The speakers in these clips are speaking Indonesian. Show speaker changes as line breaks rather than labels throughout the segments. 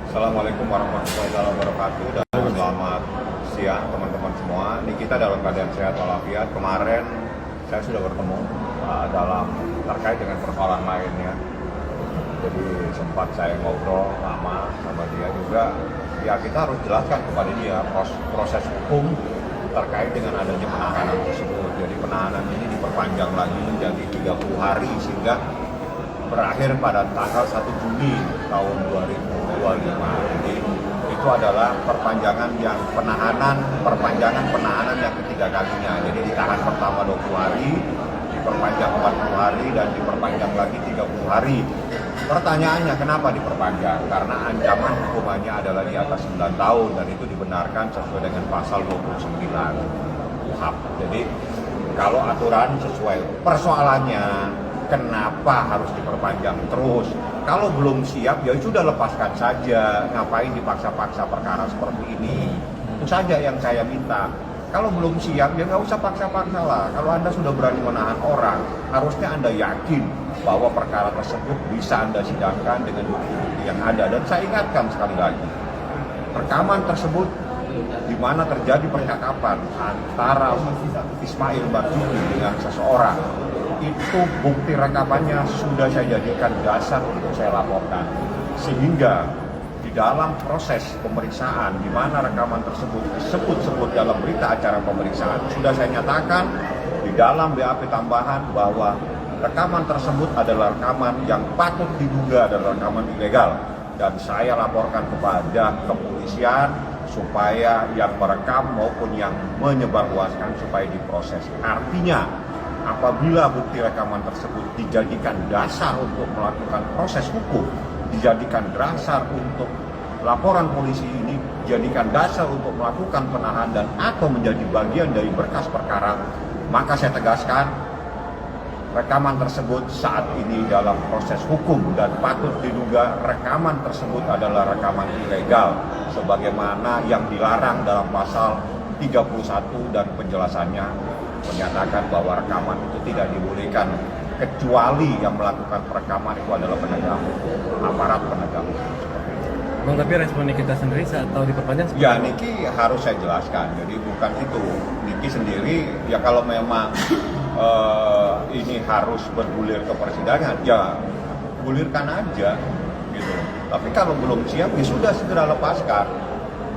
Assalamualaikum warahmatullahi wabarakatuh dan selamat siang teman-teman semua. Ini kita dalam keadaan sehat walafiat. Kemarin saya sudah bertemu dalam terkait dengan persoalan lainnya. Jadi sempat saya ngobrol lama sama dia juga. Ya kita harus jelaskan kepada dia proses hukum terkait dengan adanya penahanan tersebut. Jadi penahanan ini diperpanjang lagi menjadi 30 hari sehingga berakhir pada tanggal 1 Juni tahun 2025. Jadi itu adalah perpanjangan penahanan yang ketiga kalinya. Jadi ditahan pertama 20 hari, diperpanjang 40 hari dan diperpanjang lagi 30 hari. Pertanyaannya kenapa diperpanjang? Karena ancaman hukumannya adalah di atas 9 tahun dan itu dibenarkan sesuai dengan pasal 29 KUHP. Jadi kalau aturan sesuai, persoalannya kenapa harus diperpanjang terus? Kalau belum siap ya sudah lepaskan saja. Ngapain dipaksa-paksa perkara seperti ini? Itu saja yang saya minta. Kalau belum siap ya nggak usah paksa-paksa lah. Kalau Anda sudah berani menahan orang, harusnya Anda yakin bahwa perkara tersebut bisa Anda sidangkan dengan bukti yang ada. Dan saya ingatkan sekali lagi, rekaman tersebut di mana terjadi percakapan antara Ismail Marzuki dengan seseorang, itu bukti rekamannya sudah saya jadikan dasar untuk saya laporkan. Sehingga di dalam proses pemeriksaan di mana rekaman tersebut disebut-sebut dalam berita acara pemeriksaan, sudah saya nyatakan di dalam BAP tambahan bahwa rekaman tersebut adalah rekaman yang patut diduga adalah rekaman ilegal. Dan saya laporkan kepada kepolisian supaya yang merekam maupun yang menyebarluaskan supaya diproses. Artinya apabila bukti rekaman tersebut dijadikan dasar untuk melakukan proses hukum, dijadikan dasar untuk laporan polisi ini, dijadikan dasar untuk melakukan penahanan dan atau menjadi bagian dari berkas perkara, maka saya tegaskan rekaman tersebut saat ini dalam proses hukum dan patut diduga rekaman tersebut adalah rekaman ilegal sebagaimana yang dilarang dalam pasal 31 dan penjelasannya menyatakan bahwa rekaman itu tidak dibolehkan kecuali yang melakukan perekaman itu adalah penegak hukum, aparat penegak hukum.
Bang, tapi respon kita sendiri saat tahu diperpanjang?
Ya, Niki harus saya jelaskan. Jadi bukan itu. Niki sendiri ya kalau memang ini harus bergulir ke persidangan, ya gulirkan aja gitu. Tapi kalau belum siap ya sudah segera lepaskan.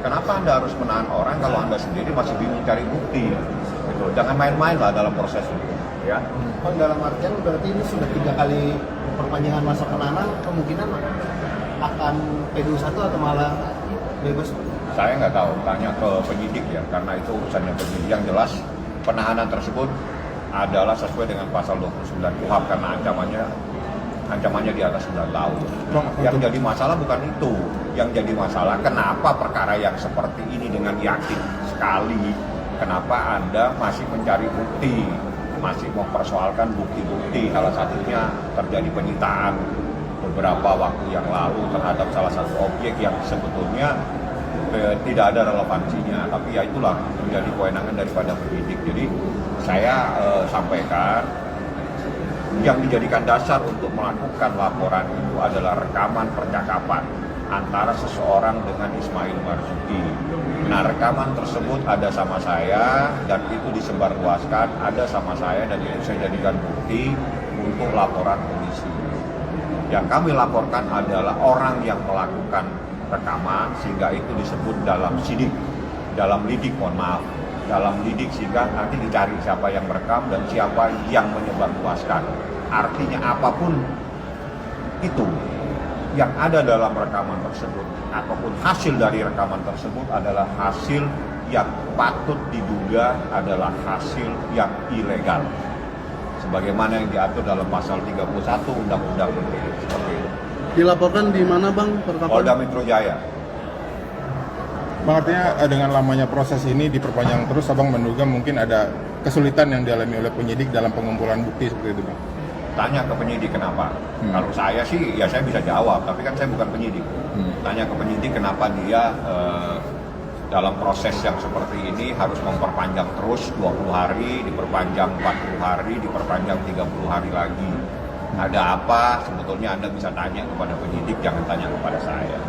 Kenapa Anda harus menahan orang kalau Anda sendiri masih bingung cari bukti? Gitu. Jangan main-main lah dalam proses hukum. Ya.
Oh, dalam artian berarti ini sudah 3 kali perpanjangan masa penahanan, kemungkinan akan P21 atau malah bebas?
Saya nggak tahu, tanya ke penyidik ya, karena itu urusannya penyidik. Yang jelas penahanan tersebut adalah sesuai dengan pasal 29 KUHP karena ancamannya di atas 9 tahun. Yang jadi masalah bukan itu. Yang jadi masalah kenapa perkara yang seperti ini dengan yakin sekali, kenapa Anda masih mencari bukti, masih mempersoalkan bukti-bukti. Salah satunya terjadi penyitaan beberapa waktu yang lalu terhadap salah satu objek yang sebetulnya tidak ada relevansinya, tapi ya itulah menjadi kewenangan daripada penyidik. Jadi saya sampaikan yang dijadikan dasar untuk melakukan laporan itu adalah rekaman percakapan antara seseorang dengan Ismail Marzuki. Nah, rekaman tersebut ada sama saya dan itu disebarluaskan, ada sama saya dan itu saya jadikan bukti untuk laporan polisi. Yang kami laporkan adalah orang yang melakukan rekaman sehingga itu disebut dalam sidik, dalam lidik, dalam lidik sehingga nanti dicari siapa yang merekam dan siapa yang menyebarluaskan. Artinya apapun itu yang ada dalam rekaman tersebut ataupun hasil dari rekaman tersebut adalah hasil yang patut diduga adalah hasil yang ilegal sebagaimana yang diatur dalam pasal 31 Undang-Undang seperti itu.
Dilaporkan di mana, Bang?
Polda Metro Jaya.
Bang, artinya dengan lamanya proses ini diperpanjang terus, Abang menduga mungkin ada kesulitan yang dialami oleh penyidik dalam pengumpulan bukti seperti itu, Bang?
Tanya ke penyidik kenapa. Kalau saya sih ya saya bisa jawab, tapi kan saya bukan penyidik. Tanya ke penyidik kenapa dia dalam proses yang seperti ini harus memperpanjang terus 20 hari, diperpanjang 40 hari, diperpanjang 30 hari lagi. Ada apa? Sebetulnya Anda bisa tanya kepada penyidik, jangan tanya kepada saya.